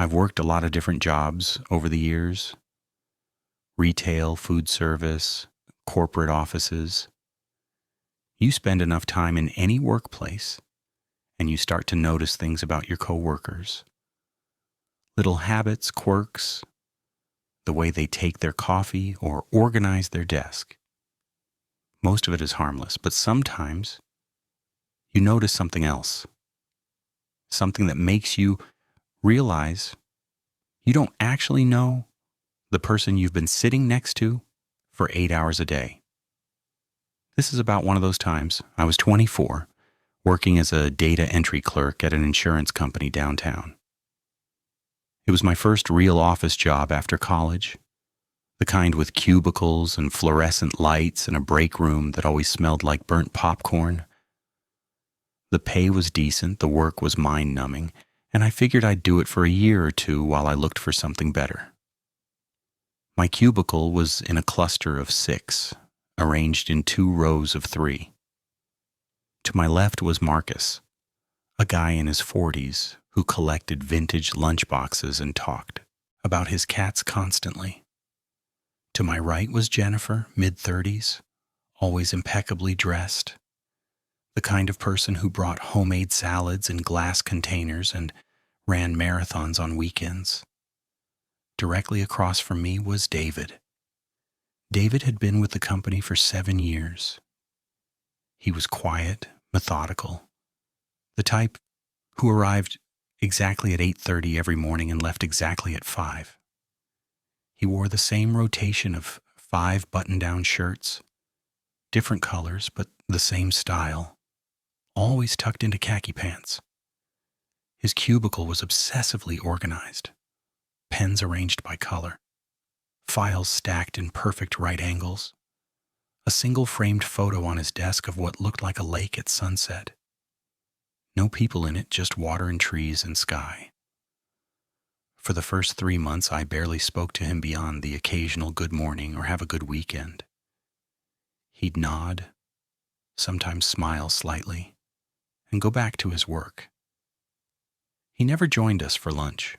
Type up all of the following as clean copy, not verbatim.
I've worked a lot of different jobs over the years: retail, food service, corporate offices. You spend enough time in any workplace and you start to notice things about your coworkers. Little habits, quirks, the way they take their coffee or organize their desk. Most of it is harmless, but sometimes you notice something else. Something that makes you realize you don't actually know the person you've been sitting next to for 8 hours a day. This is about one of those times. I was 24, working as a data entry clerk at an insurance company downtown. It was my first real office job after college, the kind with cubicles and fluorescent lights and a break room that always smelled like burnt popcorn. The pay was decent, the work was mind-numbing, and I figured I'd do it for a year or two while I looked for something better. My cubicle was in a cluster of 6, arranged in 2 rows of 3. To my left was Marcus, a guy in his 40s who collected vintage lunchboxes and talked about his cats constantly. To my right was Jennifer, mid-30s, always impeccably dressed, the kind of person who brought homemade salads in glass containers and ran marathons on weekends. Directly across from me was David. David had been with the company for 7 years. He was quiet, methodical, the type who arrived exactly at 8:30 every morning and left exactly at 5. He wore the same rotation of 5 button-down shirts, different colors but the same style, always tucked into khaki pants. His cubicle was obsessively organized, pens arranged by color, files stacked in perfect right angles, a single framed photo on his desk of what looked like a lake at sunset. No people in it, just water and trees and sky. For the first 3 months, I barely spoke to him beyond the occasional good morning or have a good weekend. He'd nod, sometimes smile slightly, and go back to his work. He never joined us for lunch,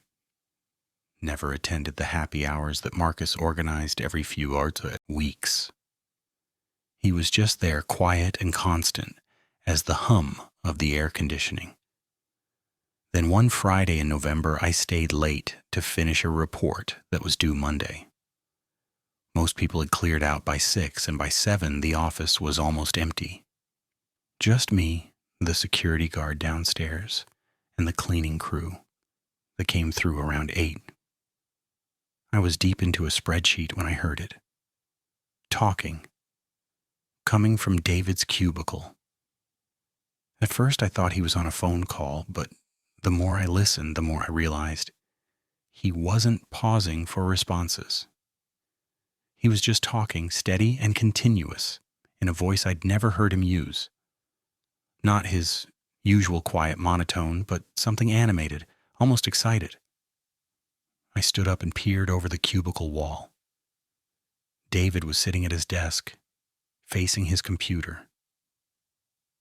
never attended the happy hours that Marcus organized every few weeks. He was just there, quiet and constant as the hum of the air conditioning. Then one Friday in November, I stayed late to finish a report that was due Monday. Most people had cleared out by 6, and by 7, the office was almost empty. Just me, the security guard downstairs, and the cleaning crew that came through around 8. I was deep into a spreadsheet when I heard it. Talking. Coming from David's cubicle. At first I thought he was on a phone call, but the more I listened, the more I realized he wasn't pausing for responses. He was just talking, steady and continuous, in a voice I'd never heard him use. Not his usual quiet monotone, but something animated, almost excited. I stood up and peered over the cubicle wall. David was sitting at his desk, facing his computer.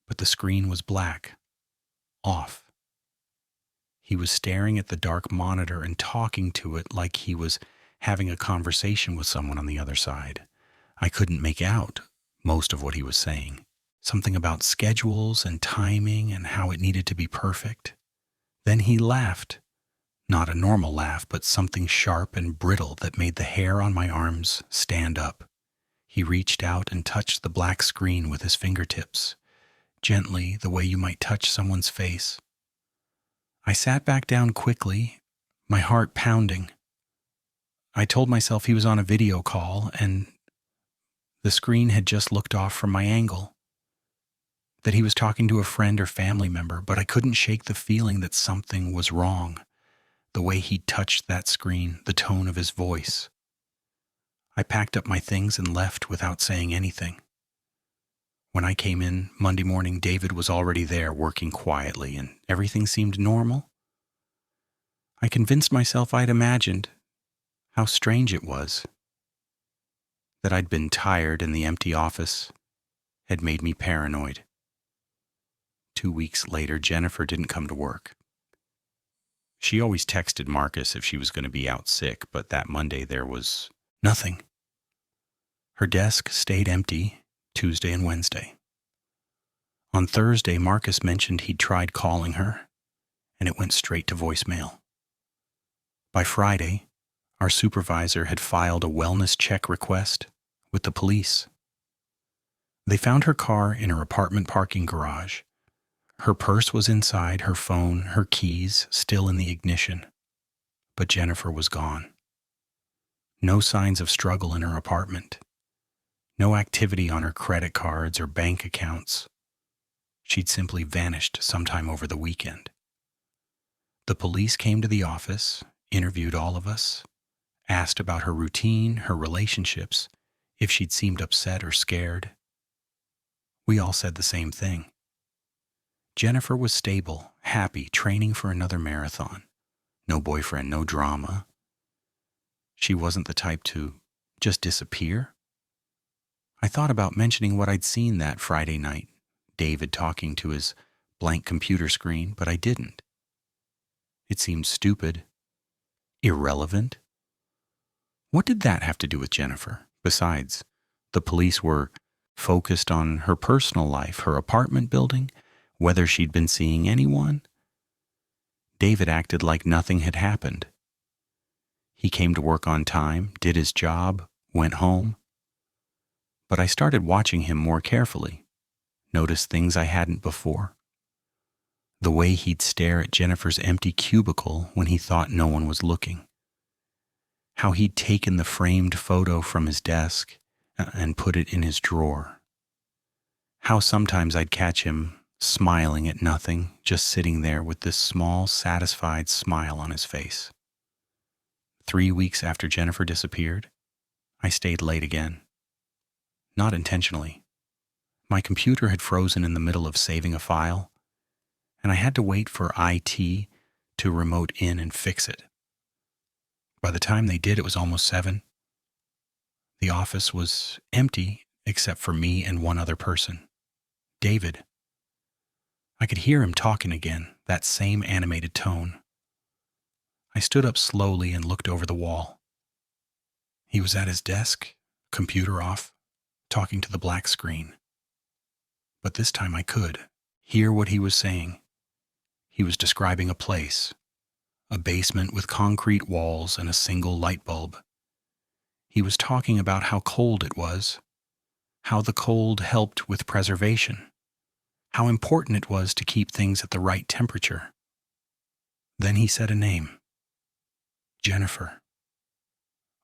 But the screen was black, off. He was staring at the dark monitor and talking to it like he was having a conversation with someone on the other side. I couldn't make out most of what he was saying. Something about schedules and timing and how it needed to be perfect. Then he laughed. Not a normal laugh, but something sharp and brittle that made the hair on my arms stand up. He reached out and touched the black screen with his fingertips, gently, the way you might touch someone's face. I sat back down quickly, my heart pounding. I told myself he was on a video call and the screen had just looked off from my angle, that he was talking to a friend or family member, but I couldn't shake the feeling that something was wrong. The way he touched that screen, the tone of his voice. I packed up my things and left without saying anything. When I came in Monday morning, David was already there working quietly and everything seemed normal. I convinced myself I'd imagined. How strange it was. That I'd been tired and the empty office had made me paranoid. 2 weeks later, Jennifer didn't come to work. She always texted Marcus if she was going to be out sick, but that Monday there was nothing. Her desk stayed empty Tuesday and Wednesday. On Thursday, Marcus mentioned he'd tried calling her, and it went straight to voicemail. By Friday, our supervisor had filed a wellness check request with the police. They found her car in her apartment parking garage. Her purse was inside, her phone, her keys still in the ignition. But Jennifer was gone. No signs of struggle in her apartment. No activity on her credit cards or bank accounts. She'd simply vanished sometime over the weekend. The police came to the office, interviewed all of us, asked about her routine, her relationships, if she'd seemed upset or scared. We all said the same thing. Jennifer was stable, happy, training for another marathon. No boyfriend, no drama. She wasn't the type to just disappear. I thought about mentioning what I'd seen that Friday night, David talking to his blank computer screen, but I didn't. It seemed stupid, irrelevant. What did that have to do with Jennifer? Besides, the police were focused on her personal life, her apartment building, whether she'd been seeing anyone. David acted like nothing had happened. He came to work on time, did his job, went home. But I started watching him more carefully, noticed things I hadn't before. The way he'd stare at Jennifer's empty cubicle when he thought no one was looking. How he'd taken the framed photo from his desk and put it in his drawer. How sometimes I'd catch him smiling at nothing, just sitting there with this small, satisfied smile on his face. 3 weeks after Jennifer disappeared, I stayed late again. Not intentionally. My computer had frozen in the middle of saving a file, and I had to wait for IT to remote in and fix it. By the time they did, it was almost 7. The office was empty except for me and one other person, David. I could hear him talking again, that same animated tone. I stood up slowly and looked over the wall. He was at his desk, computer off, talking to the black screen. But this time I could hear what he was saying. He was describing a place, a basement with concrete walls and a single light bulb. He was talking about how cold it was, how the cold helped with preservation, how important it was to keep things at the right temperature. Then he said a name. Jennifer.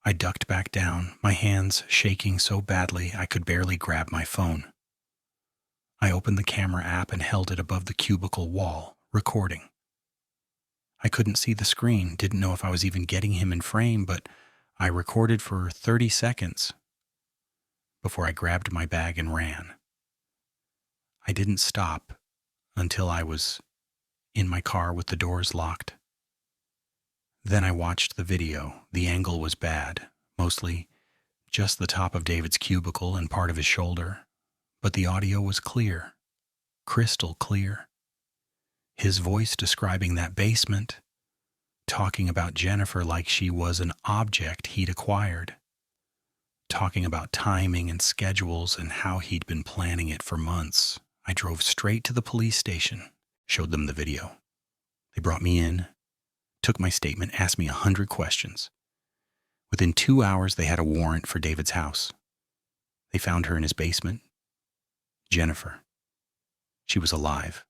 I ducked back down, my hands shaking so badly I could barely grab my phone. I opened the camera app and held it above the cubicle wall, recording. I couldn't see the screen, didn't know if I was even getting him in frame, but I recorded for 30 seconds before I grabbed my bag and ran. I didn't stop until I was in my car with the doors locked. Then I watched the video. The angle was bad, mostly just the top of David's cubicle and part of his shoulder, but the audio was clear, crystal clear. His voice describing that basement, talking about Jennifer like she was an object he'd acquired, talking about timing and schedules and how he'd been planning it for months. I drove straight to the police station, showed them the video. They brought me in, took my statement, asked me 100 questions. Within 2 hours, they had a warrant for David's house. They found her in his basement. Jennifer. She was alive.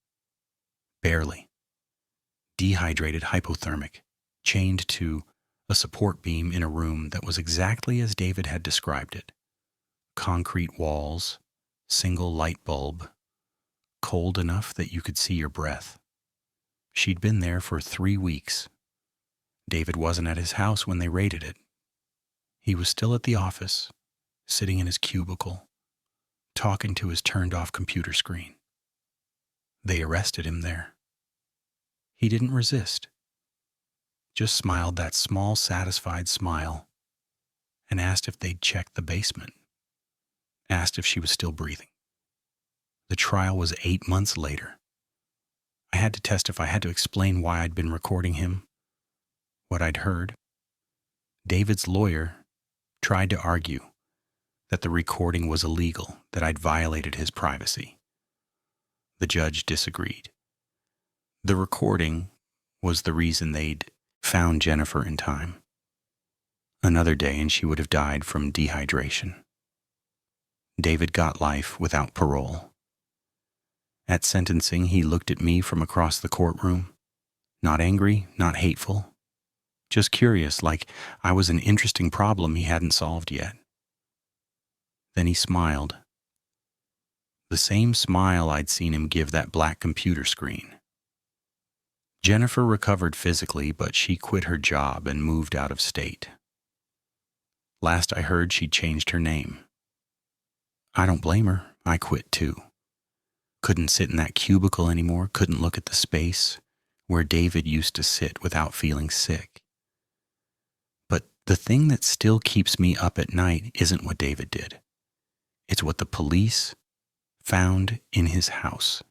Barely. Dehydrated, hypothermic, chained to a support beam in a room that was exactly as David had described it. Concrete walls, single light bulb, cold enough that you could see your breath. She'd been there for 3 weeks. David wasn't at his house when they raided it. He was still at the office, sitting in his cubicle, talking to his turned-off computer screen. They arrested him there. He didn't resist, just smiled that small, satisfied smile and asked if they'd checked the basement, asked if she was still breathing. The trial was 8 months later. I had to testify, I had to explain why I'd been recording him, what I'd heard. David's lawyer tried to argue that the recording was illegal, that I'd violated his privacy. The judge disagreed. The recording was the reason they'd found Jennifer in time. Another day and she would have died from dehydration. David got life without parole. At sentencing, he looked at me from across the courtroom. Not angry, not hateful. Just curious, like I was an interesting problem he hadn't solved yet. Then he smiled. The same smile I'd seen him give that black computer screen. Jennifer recovered physically, but she quit her job and moved out of state. Last I heard, she'd changed her name. I don't blame her. I quit too. Couldn't sit in that cubicle anymore, couldn't look at the space where David used to sit without feeling sick. But the thing that still keeps me up at night isn't what David did. It's what the police found in his house.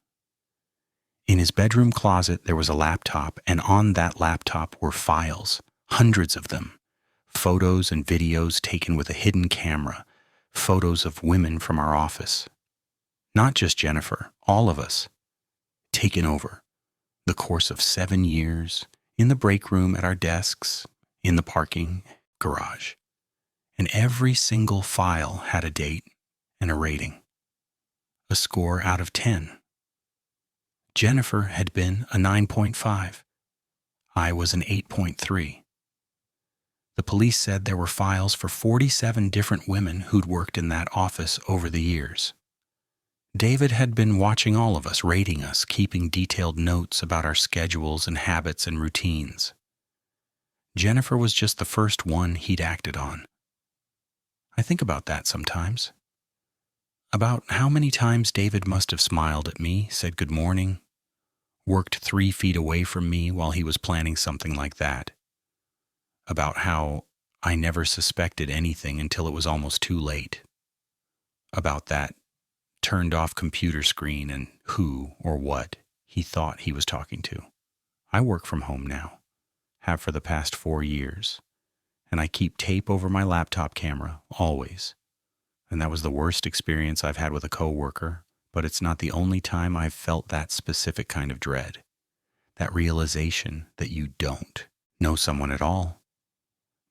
In his bedroom closet, there was a laptop, and on that laptop were files, hundreds of them. Photos and videos taken with a hidden camera, photos of women from our office. Not just Jennifer, all of us. Taken over the course of 7 years, in the break room, at our desks, in the parking garage. And every single file had a date and a rating. A score out of 10. Jennifer had been a 9.5. I was an 8.3. The police said there were files for 47 different women who'd worked in that office over the years. David had been watching all of us, rating us, keeping detailed notes about our schedules and habits and routines. Jennifer was just the first one he'd acted on. I think about that sometimes. About how many times David must have smiled at me, said good morning, worked 3 feet away from me while he was planning something like that. About how I never suspected anything until it was almost too late. About that turned off computer screen and who or what he thought he was talking to. I work from home now, have for the past 4 years, and I keep tape over my laptop camera, always. And that was the worst experience I've had with a coworker, but it's not the only time I've felt that specific kind of dread, that realization that you don't know someone at all.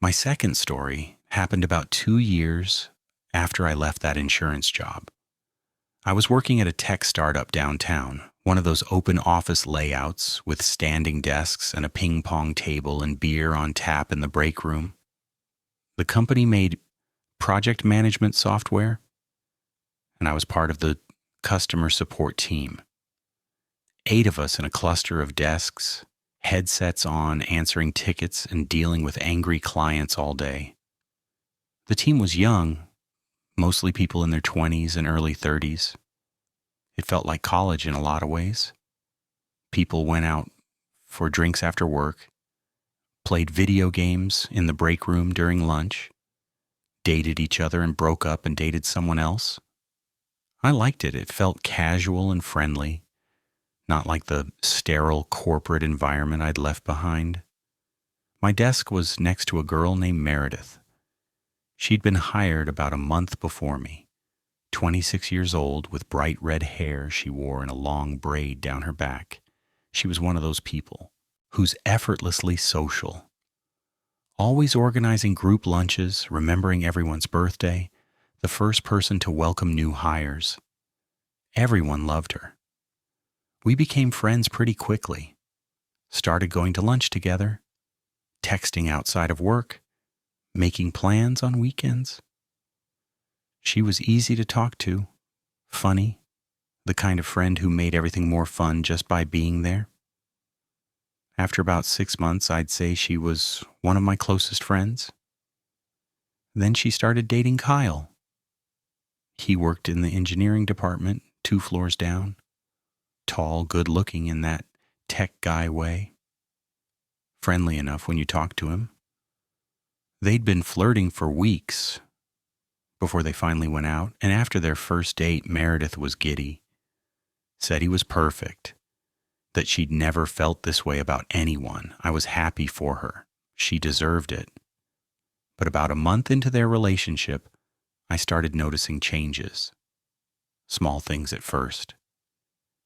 My second story happened about 2 years after I left that insurance job. I was working at a tech startup downtown, one of those open office layouts with standing desks and a ping pong table and beer on tap in the break room. The company made project management software, and I was part of the customer support team. 8 of us in a cluster of desks, headsets on, answering tickets and dealing with angry clients all day. The team was young, mostly people in their 20s and early 30s. It felt like college in a lot of ways. People went out for drinks after work, played video games in the break room during lunch, dated each other and broke up and dated someone else. I liked it. It felt casual and friendly, not like the sterile corporate environment I'd left behind. My desk was next to a girl named Meredith. She'd been hired about a month before me, 26 years old, with bright red hair she wore in a long braid down her back. She was one of those people who's effortlessly social, always organizing group lunches, remembering everyone's birthday, the first person to welcome new hires. Everyone loved her. We became friends pretty quickly, started going to lunch together, texting outside of work, making plans on weekends. She was easy to talk to, funny, the kind of friend who made everything more fun just by being there. After about 6 months, I'd say she was one of my closest friends. Then she started dating Kyle. He worked in the engineering department 2 floors down, tall, good-looking in that tech guy way, friendly enough when you talked to him. They'd been flirting for weeks before they finally went out, and after their first date, Meredith was giddy, said he was perfect, that she'd never felt this way about anyone. I was happy for her. She deserved it. But about a month into their relationship, I started noticing changes. Small things at first.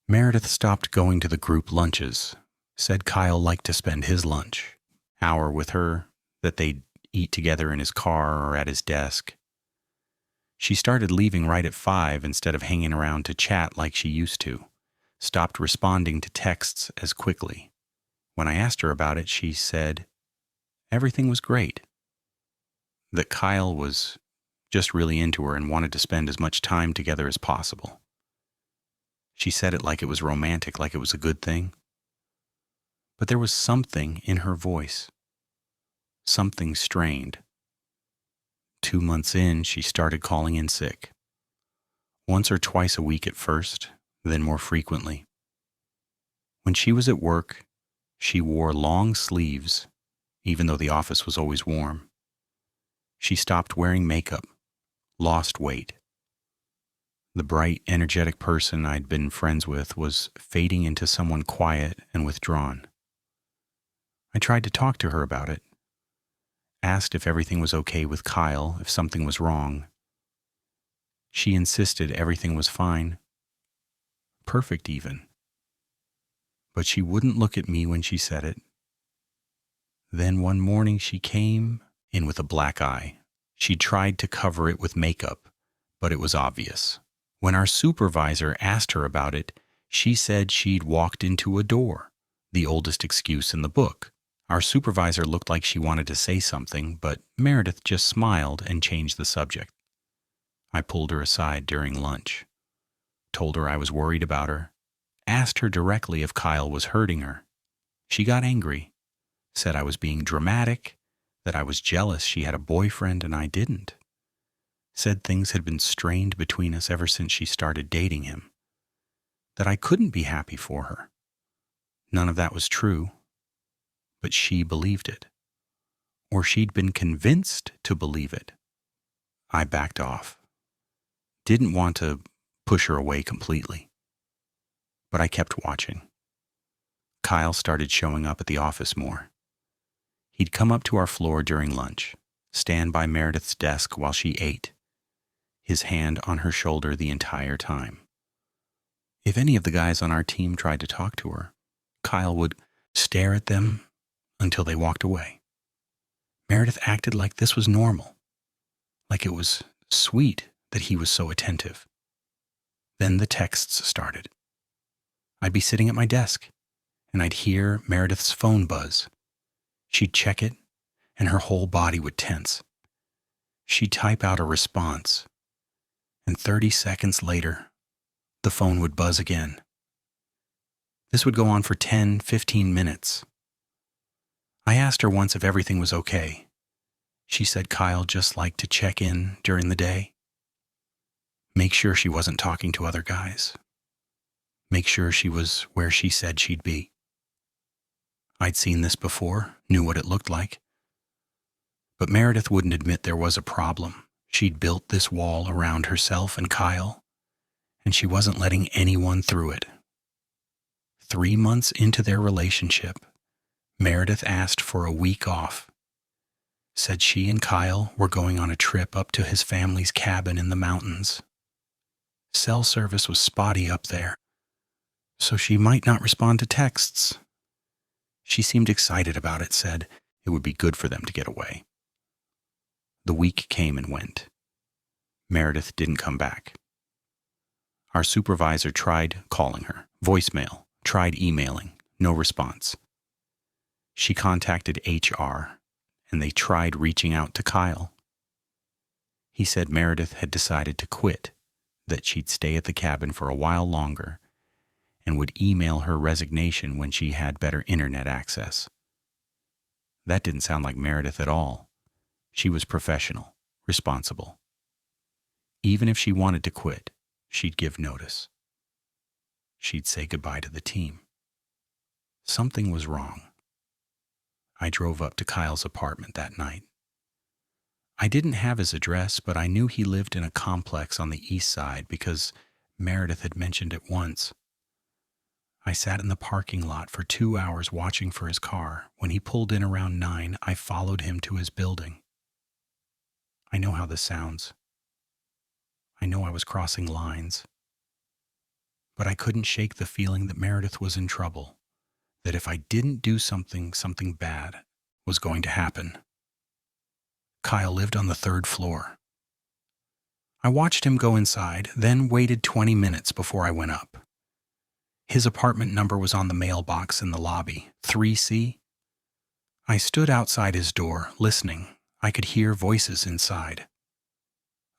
Meredith stopped going to the group lunches, said Kyle liked to spend his lunch hour with her, that they'd eat together in his car or at his desk. She started leaving right at 5 instead of hanging around to chat like she used to, stopped responding to texts as quickly. When I asked her about it, she said everything was great, that Kyle was just really into her and wanted to spend as much time together as possible. She said it like it was romantic, like it was a good thing. But there was something in her voice, something strained. 2 months in, she started calling in sick. Once or twice a week at first, then more frequently. When she was at work, she wore long sleeves, even though the office was always warm. She stopped wearing makeup, lost weight. The bright, energetic person I'd been friends with was fading into someone quiet and withdrawn. I tried to talk to her about it, asked if everything was okay with Kyle, if something was wrong. She insisted everything was fine, perfect even. But she wouldn't look at me when she said it. Then one morning she came in with a black eye. She tried to cover it with makeup, but it was obvious. When our supervisor asked her about it, she said she'd walked into a door, the oldest excuse in the book. Our supervisor looked like she wanted to say something, but Meredith just smiled and changed the subject. I pulled her aside during lunch, told her I was worried about her, asked her directly if Kyle was hurting her. She got angry, said I was being dramatic, that I was jealous she had a boyfriend and I didn't. Said things had been strained between us ever since she started dating him, that I couldn't be happy for her. None of that was true, but she believed it, or she'd been convinced to believe it. I backed off. Didn't want to push her away completely, but I kept watching. Kyle started showing up at the office more. He'd come up to our floor during lunch, stand by Meredith's desk while she ate, his hand on her shoulder the entire time. If any of the guys on our team tried to talk to her, Kyle would stare at them until they walked away. Meredith acted like this was normal, like it was sweet that he was so attentive. Then the texts started. I'd be sitting at my desk, and I'd hear Meredith's phone buzz. She'd check it, and her whole body would tense. She'd type out a response, and 30 seconds later, the phone would buzz again. This would go on for 10, 15 minutes. I asked her once if everything was okay. She said Kyle just liked to check in during the day. Make sure she wasn't talking to other guys. Make sure she was where she said she'd be. I'd seen this before, knew what it looked like. But Meredith wouldn't admit there was a problem. She'd built this wall around herself and Kyle, and she wasn't letting anyone through it. 3 months into their relationship, Meredith asked for a week off. Said she and Kyle were going on a trip up to his family's cabin in the mountains. Cell service was spotty up there, so she might not respond to texts. She seemed excited about it, said it would be good for them to get away. The week came and went. Meredith didn't come back. Our supervisor tried calling her, voicemail, tried emailing, no response. She contacted HR, and they tried reaching out to Kyle. He said Meredith had decided to quit, that she'd stay at the cabin for a while longer, and would email her resignation when she had better internet access. That didn't sound like Meredith at all. She was professional, responsible. Even if she wanted to quit, she'd give notice. She'd say goodbye to the team. Something was wrong. I drove up to Kyle's apartment that night. I didn't have his address, but I knew he lived in a complex on the east side because Meredith had mentioned it once. I sat in the parking lot for 2 hours watching for his car. When he pulled in around 9, I followed him to his building. I know how this sounds. I know I was crossing lines. But I couldn't shake the feeling that Meredith was in trouble, that if I didn't do something bad was going to happen. Kyle lived on the 3rd floor. I watched him go inside, then waited 20 minutes before I went up. His apartment number was on the mailbox in the lobby, 3C. I stood outside his door, listening. I could hear voices inside.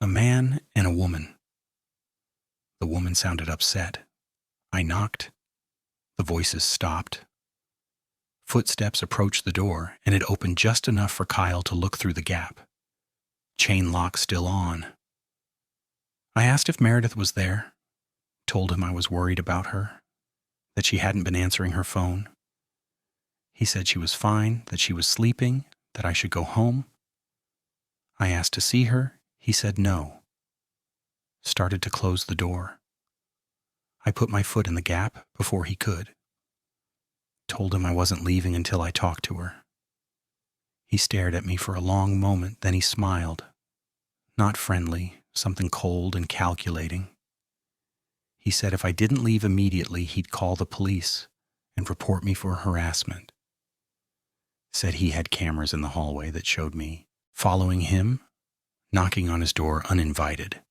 A man and a woman. The woman sounded upset. I knocked. The voices stopped. Footsteps approached the door, and it opened just enough for Kyle to look through the gap. Chain lock still on. I asked if Meredith was there, told him I was worried about her, that she hadn't been answering her phone. He said she was fine, that she was sleeping, that I should go home. I asked to see her. He said no. Started to close the door. I put my foot in the gap before he could. Told him I wasn't leaving until I talked to her. He stared at me for a long moment, then he smiled. Not friendly, something cold and calculating. He said if I didn't leave immediately, he'd call the police and report me for harassment. Said he had cameras in the hallway that showed me following him, knocking on his door uninvited.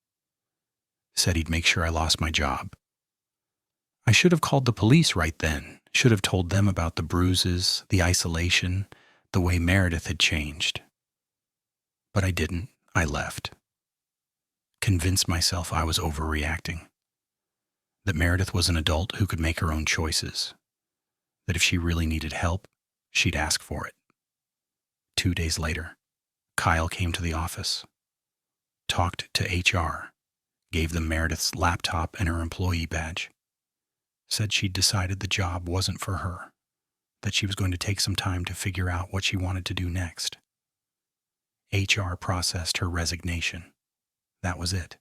Said he'd make sure I lost my job. I should have called the police right then, should have told them about the bruises, the isolation, the way Meredith had changed. But I didn't. I left. Convinced myself I was overreacting. That Meredith was an adult who could make her own choices. That if she really needed help, she'd ask for it. 2 days later, Kyle came to the office. Talked to HR. Gave them Meredith's laptop and her employee badge. Said she'd decided the job wasn't for her. That she was going to take some time to figure out what she wanted to do next. HR processed her resignation. That was it.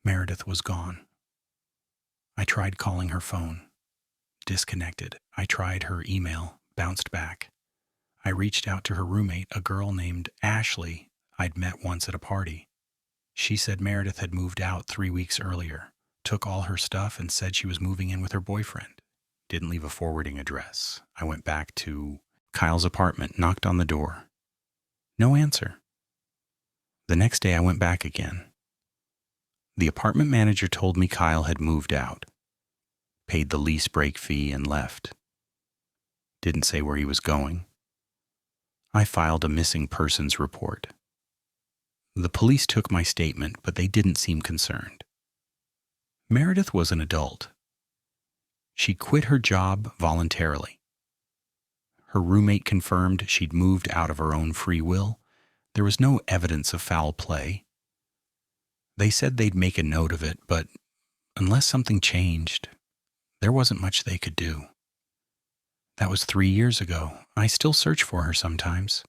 Meredith was gone. I tried calling her phone. Disconnected. I tried her email. Bounced back. I reached out to her roommate, a girl named Ashley I'd met once at a party. She said Meredith had moved out 3 weeks earlier, took all her stuff and said she was moving in with her boyfriend. Didn't leave a forwarding address. I went back to Kyle's apartment, knocked on the door. No answer. The next day I went back again. The apartment manager told me Kyle had moved out, paid the lease break fee and left. Didn't say where he was going. I filed a missing persons report. The police took my statement, but they didn't seem concerned. Meredith was an adult. She quit her job voluntarily. Her roommate confirmed she'd moved out of her own free will. There was no evidence of foul play. They said they'd make a note of it, but unless something changed, there wasn't much they could do. That was 3 years ago. I still search for her sometimes.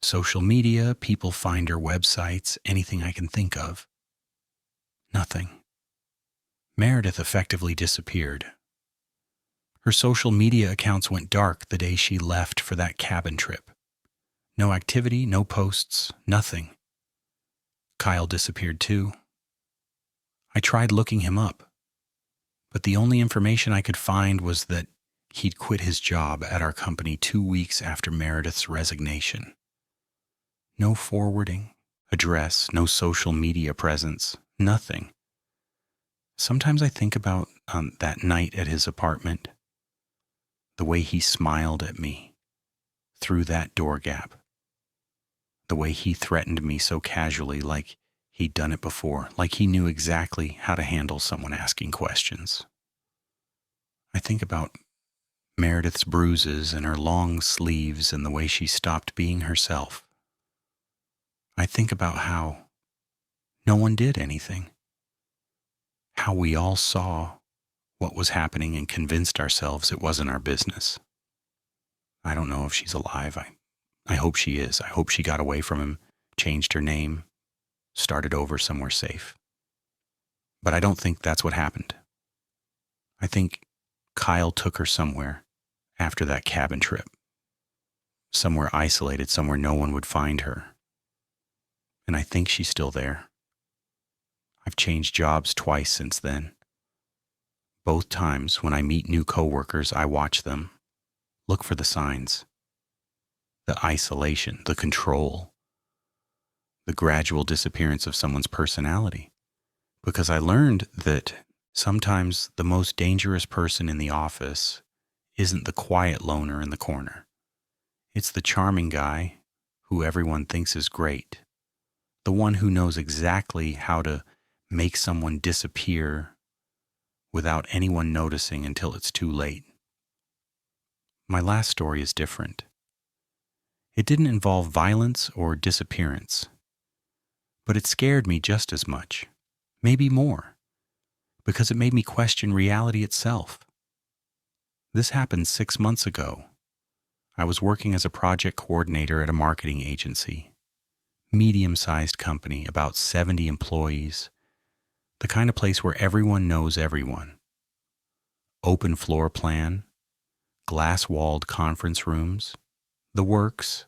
Social media, people find her websites, anything I can think of. Nothing. Meredith effectively disappeared. Her social media accounts went dark the day she left for that cabin trip. No activity, no posts, nothing. Kyle disappeared too. I tried looking him up, but the only information I could find was that he'd quit his job at our company 2 weeks after Meredith's resignation. No forwarding, address, no social media presence, nothing. Sometimes I think about that night at his apartment, the way he smiled at me through that door gap, the way he threatened me so casually, like he'd done it before, like he knew exactly how to handle someone asking questions. I think about Meredith's bruises and her long sleeves and the way she stopped being herself. I think about how no one did anything. How we all saw what was happening and convinced ourselves it wasn't our business. I don't know if she's alive. I hope she is. I hope she got away from him, changed her name, started over somewhere safe. But I don't think that's what happened. I think Kyle took her somewhere after that cabin trip. Somewhere isolated, somewhere no one would find her. And I think she's still there. I've changed jobs twice since then. Both times when I meet new coworkers, I watch them, look for the signs. The isolation, the control, the gradual disappearance of someone's personality. Because I learned that sometimes the most dangerous person in the office isn't the quiet loner in the corner. It's the charming guy who everyone thinks is great. The one who knows exactly how to make someone disappear without anyone noticing until it's too late. My last story is different. It didn't involve violence or disappearance, but it scared me just as much, maybe more, because it made me question reality itself. This happened 6 months ago. I was working as a project coordinator at a marketing agency. Medium-sized company, about 70 employees. The kind of place where everyone knows everyone. Open floor plan, glass-walled conference rooms, the works.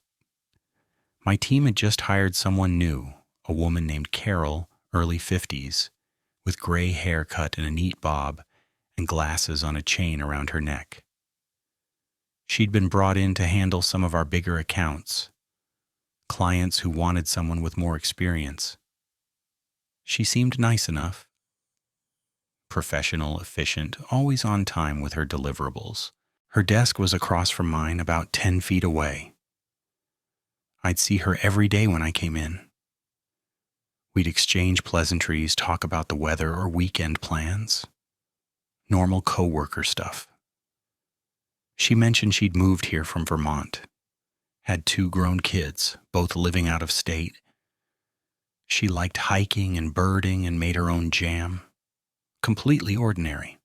My team had just hired someone new, a woman named Carol, early 50s, with gray haircut and a neat bob and glasses on a chain around her neck. She'd been brought in to handle some of our bigger accounts, clients who wanted someone with more experience. She seemed nice enough. Professional, efficient, always on time with her deliverables. Her desk was across from mine, about 10 feet away. I'd see her every day when I came in. We'd exchange pleasantries, talk about the weather or weekend plans. Normal coworker stuff. She mentioned she'd moved here from Vermont, had 2 grown kids, both living out of state. She liked hiking and birding and made her own jam. Completely ordinary.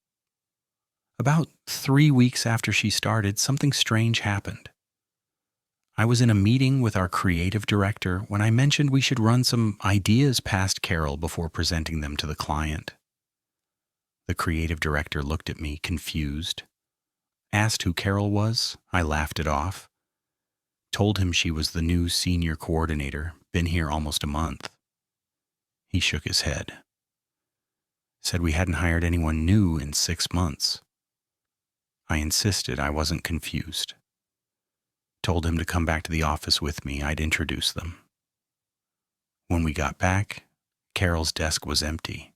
About 3 weeks after she started, something strange happened. I was in a meeting with our creative director when I mentioned we should run some ideas past Carol before presenting them to the client. The creative director looked at me, confused. Asked who Carol was. I laughed it off. Told him she was the new senior coordinator, been here almost a month. He shook his head. Said we hadn't hired anyone new in 6 months. I insisted I wasn't confused. Told him to come back to the office with me. I'd introduce them. When we got back, Carol's desk was empty.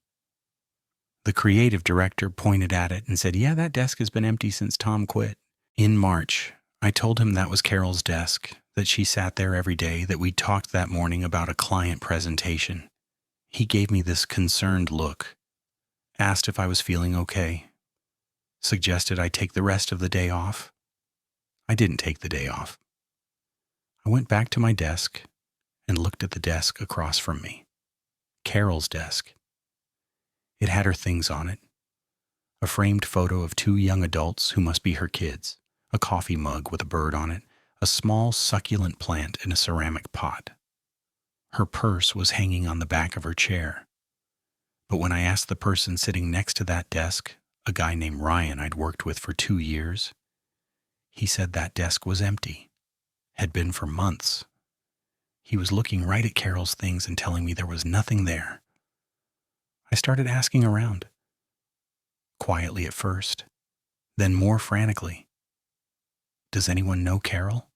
The creative director pointed at it and said, "Yeah, that desk has been empty since Tom quit." In March, I told him that was Carol's desk, that she sat there every day, that we'd talked that morning about a client presentation. He gave me this concerned look, asked if I was feeling okay, suggested I take the rest of the day off. I didn't take the day off. I went back to my desk and looked at the desk across from me. Carol's desk. It had her things on it. A framed photo of 2 young adults who must be her kids, a coffee mug with a bird on it, a small succulent plant in a ceramic pot. Her purse was hanging on the back of her chair. But when I asked the person sitting next to that desk, a guy named Ryan I'd worked with for 2 years, he said that desk was empty, had been for months. He was looking right at Carol's things and telling me there was nothing there. I started asking around. Quietly at first, then more frantically. Does anyone know Carol?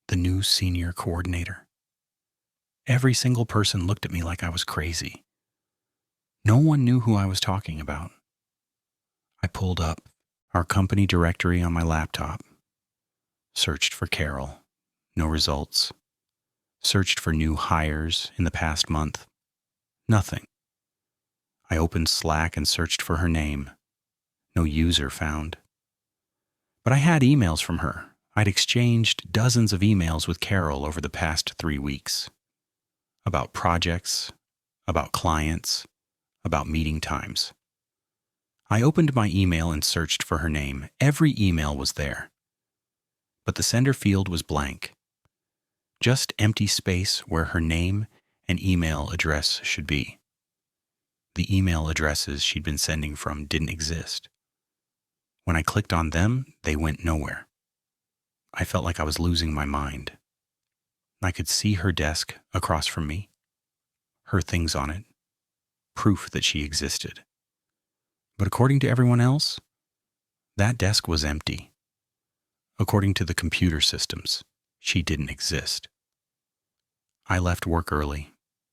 The new senior coordinator. Every single person looked at me like I was crazy. No one knew who I was talking about. I pulled up our company directory on my laptop. Searched for Carol. No results. Searched for new hires in the past month. Nothing. I opened Slack and searched for her name. No user found. But I had emails from her. I'd exchanged dozens of emails with Carol over the past 3 weeks. About projects, about clients, about meeting times. I opened my email and searched for her name. Every email was there. But the sender field was blank. Just empty space where her name and email address should be. The email addresses she'd been sending from didn't exist. When I clicked on them, they went nowhere. I felt like I was losing my mind. I could see her desk across from me, her things on it, proof that she existed. But according to everyone else, that desk was empty. According to the computer systems, she didn't exist. I left work early,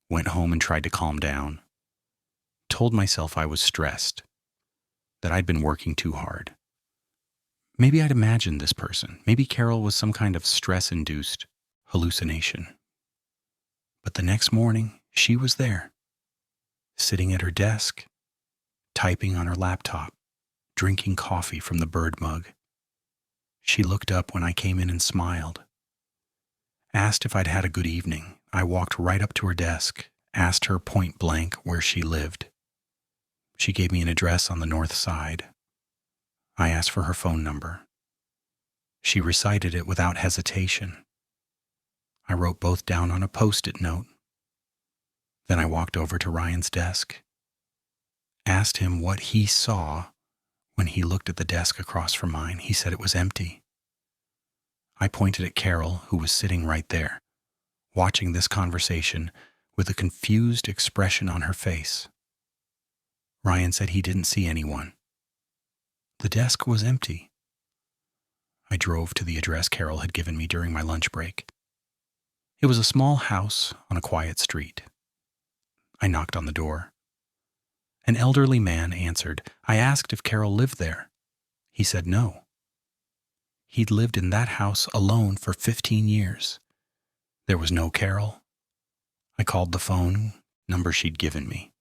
went home and tried to calm down. Told myself I was stressed, that I'd been working too hard. Maybe I'd imagined this person. Maybe Carol was some kind of stress-induced hallucination. But the next morning, she was there, sitting at her desk, typing on her laptop, drinking coffee from the bird mug. She looked up when I came in and smiled. Asked if I'd had a good evening. I walked right up to her desk, asked her point blank where she lived. She gave me an address on the north side. I asked for her phone number. She recited it without hesitation. I wrote both down on a Post-it note. Then I walked over to Ryan's desk, asked him what he saw when he looked at the desk across from mine. He said it was empty. I pointed at Carol, who was sitting right there, watching this conversation with a confused expression on her face. Ryan said he didn't see anyone. The desk was empty. I drove to the address Carol had given me during my lunch break. It was a small house on a quiet street. I knocked on the door. An elderly man answered. I asked if Carol lived there. He said no. He'd lived in that house alone for 15 years. There was no Carol. I called the phone number she'd given me.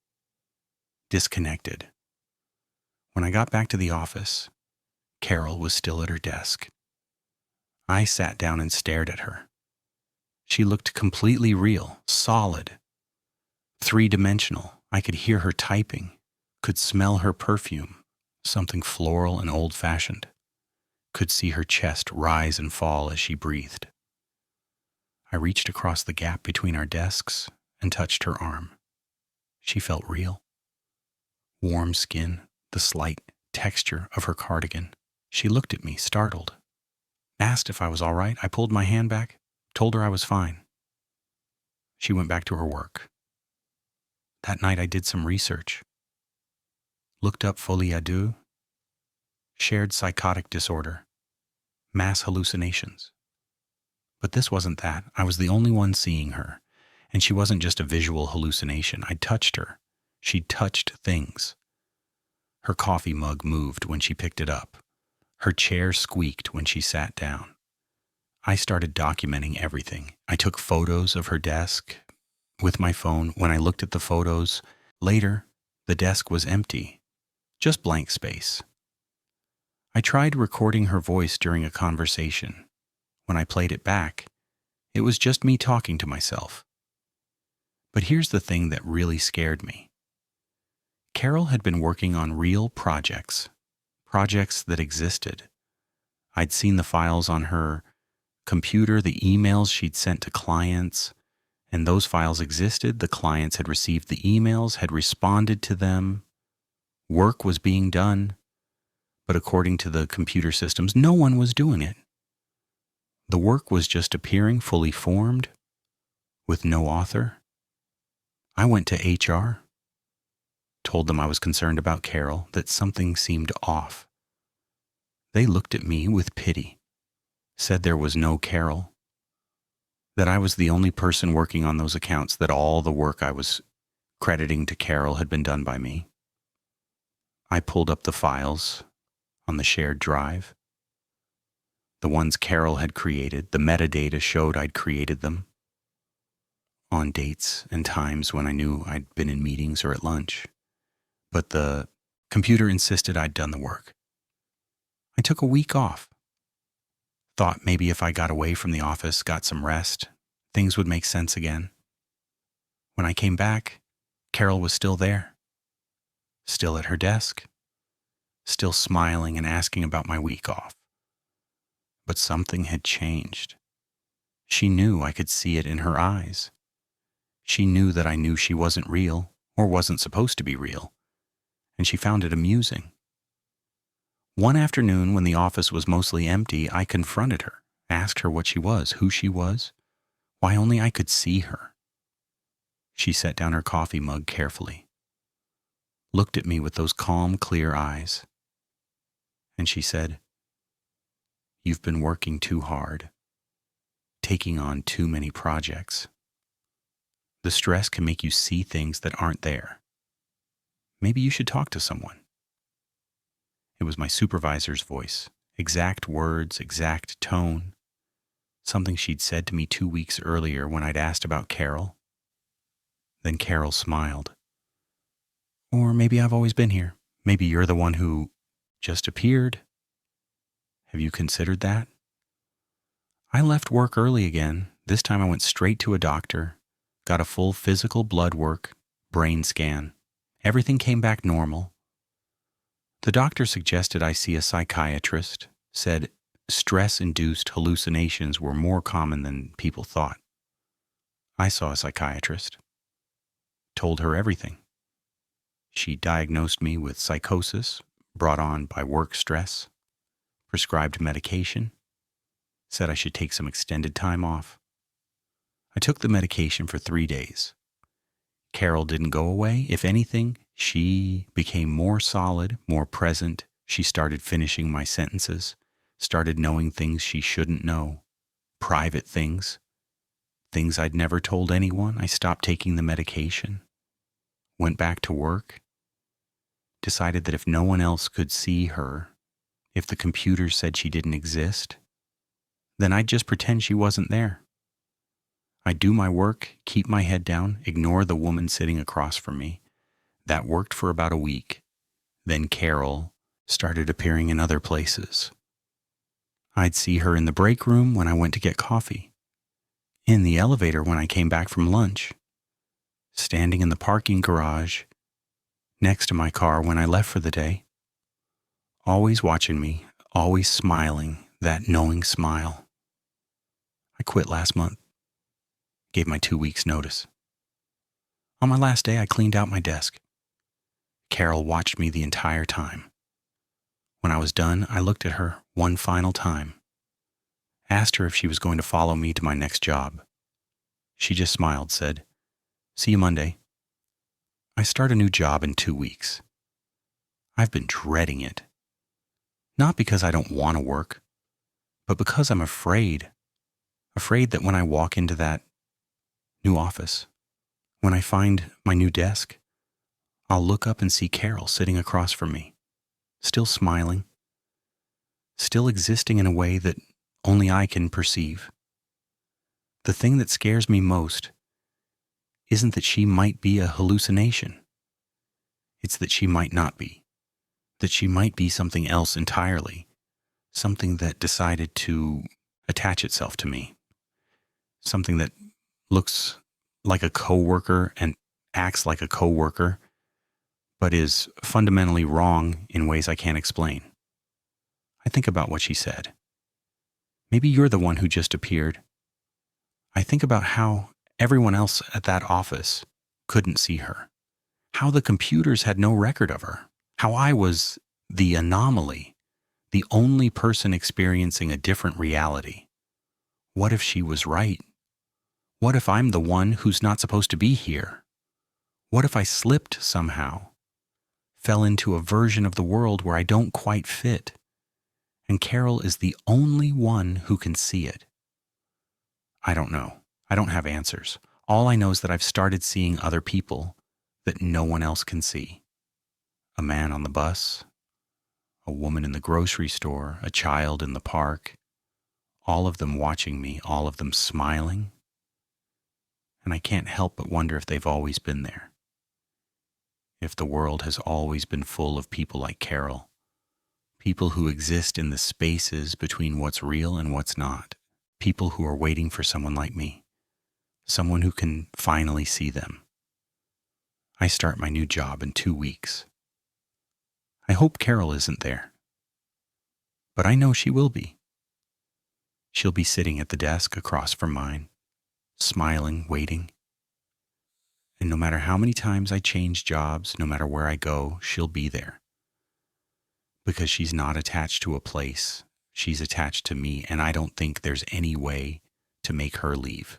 Disconnected. When I got back to the office, Carol was still at her desk. I sat down and stared at her. She looked completely real, solid, three-dimensional. I could hear her typing, could smell her perfume, something floral and old-fashioned, could see her chest rise and fall as she breathed. I reached across the gap between our desks and touched her arm. She felt real. Warm skin, the slight texture of her cardigan. She looked at me, startled. Asked if I was all right. I pulled my hand back, told her I was fine. She went back to her work. That night I did some research. Looked up folie à deux, shared psychotic disorder, mass hallucinations. But this wasn't that. I was the only one seeing her, and she wasn't just a visual hallucination. I touched her. She touched things. Her coffee mug moved when she picked it up. Her chair squeaked when she sat down. I started documenting everything. I took photos of her desk with my phone. When I looked at the photos later, the desk was empty, just blank space. I tried recording her voice during a conversation. When I played it back, it was just me talking to myself. But here's the thing that really scared me. Carol had been working on real projects that existed. I'd seen the files on her computer, the emails she'd sent to clients, and those files existed. The clients had received the emails, had responded to them. Work was being done, but according to the computer systems, no one was doing it. The work was just appearing fully formed, with no author. I went to HR, told them I was concerned about Carol, that something seemed off. They looked at me with pity, said there was no Carol, that I was the only person working on those accounts, that all the work I was crediting to Carol had been done by me. I pulled up the files on the shared drive. The ones Carol had created, the metadata showed I'd created them on dates and times when I knew I'd been in meetings or at lunch. But the computer insisted I'd done the work. I took a week off. Thought maybe if I got away from the office, got some rest, things would make sense again. When I came back, Carol was still there, still at her desk, still smiling and asking about my week off. But something had changed. She knew. I could see it in her eyes. She knew that I knew she wasn't real or wasn't supposed to be real, and she found it amusing. One afternoon, when the office was mostly empty, I confronted her, asked her what she was, who she was, why only I could see her. She set down her coffee mug carefully, looked at me with those calm, clear eyes, and she said, "You've been working too hard, taking on too many projects. The stress can make you see things that aren't there. Maybe you should talk to someone." It was my supervisor's voice, exact words, exact tone, something she'd said to me 2 weeks earlier when I'd asked about Carol. Then Carol smiled. "Or maybe I've always been here. Maybe you're the one who just appeared. Have you considered that?" I left work early again. This time I went straight to a doctor, got a full physical blood work, brain scan. Everything came back normal. The doctor suggested I see a psychiatrist, said stress-induced hallucinations were more common than people thought. I saw a psychiatrist, told her everything. She diagnosed me with psychosis brought on by work stress, prescribed medication, said I should take some extended time off. I took the medication for 3 days. Carol didn't go away. If anything, she became more solid, more present. She started finishing my sentences, started knowing things she shouldn't know, private things, things I'd never told anyone. I stopped taking the medication, went back to work, decided that if no one else could see her, if the computer said she didn't exist, then I'd just pretend she wasn't there. I'd do my work, keep my head down, ignore the woman sitting across from me. That worked for about a week. Then Carol started appearing in other places. I'd see her in the break room when I went to get coffee, in the elevator when I came back from lunch, standing in the parking garage next to my car when I left for the day. Always watching me, always smiling, that knowing smile. I quit last month. Gave my 2 weeks' notice. On my last day, I cleaned out my desk. Carol watched me the entire time. When I was done, I looked at her one final time, asked her if she was going to follow me to my next job. She just smiled, said, "See you Monday." I start a new job in 2 weeks. I've been dreading it. Not because I don't want to work, but because I'm afraid that when I walk into that new office, when I find my new desk, I'll look up and see Carol sitting across from me, still smiling, still existing in a way that only I can perceive. The thing that scares me most isn't that she might be a hallucination. It's that she might not be, that she might be something else entirely, something that decided to attach itself to me, something that looks like a coworker and acts like a coworker, but is fundamentally wrong in ways I can't explain. I think about what she said. Maybe you're the one who just appeared. I think about how everyone else at that office couldn't see her, how the computers had no record of her, how I was the anomaly, the only person experiencing a different reality. What if she was right? What if I'm the one who's not supposed to be here? What if I slipped somehow, fell into a version of the world where I don't quite fit, and Carol is the only one who can see it? I don't know. I don't have answers. All I know is that I've started seeing other people that no one else can see. A man on the bus, a woman in the grocery store, a child in the park, all of them watching me, all of them smiling. And I can't help but wonder if they've always been there. If the world has always been full of people like Carol, people who exist in the spaces between what's real and what's not, people who are waiting for someone like me, someone who can finally see them. I start my new job in 2 weeks. I hope Carol isn't there, but I know she will be. She'll be sitting at the desk across from mine, smiling, waiting. And no matter how many times I change jobs, no matter where I go, she'll be there. because she's not attached to a place. She's attached to me, and I don't think there's any way to make her leave.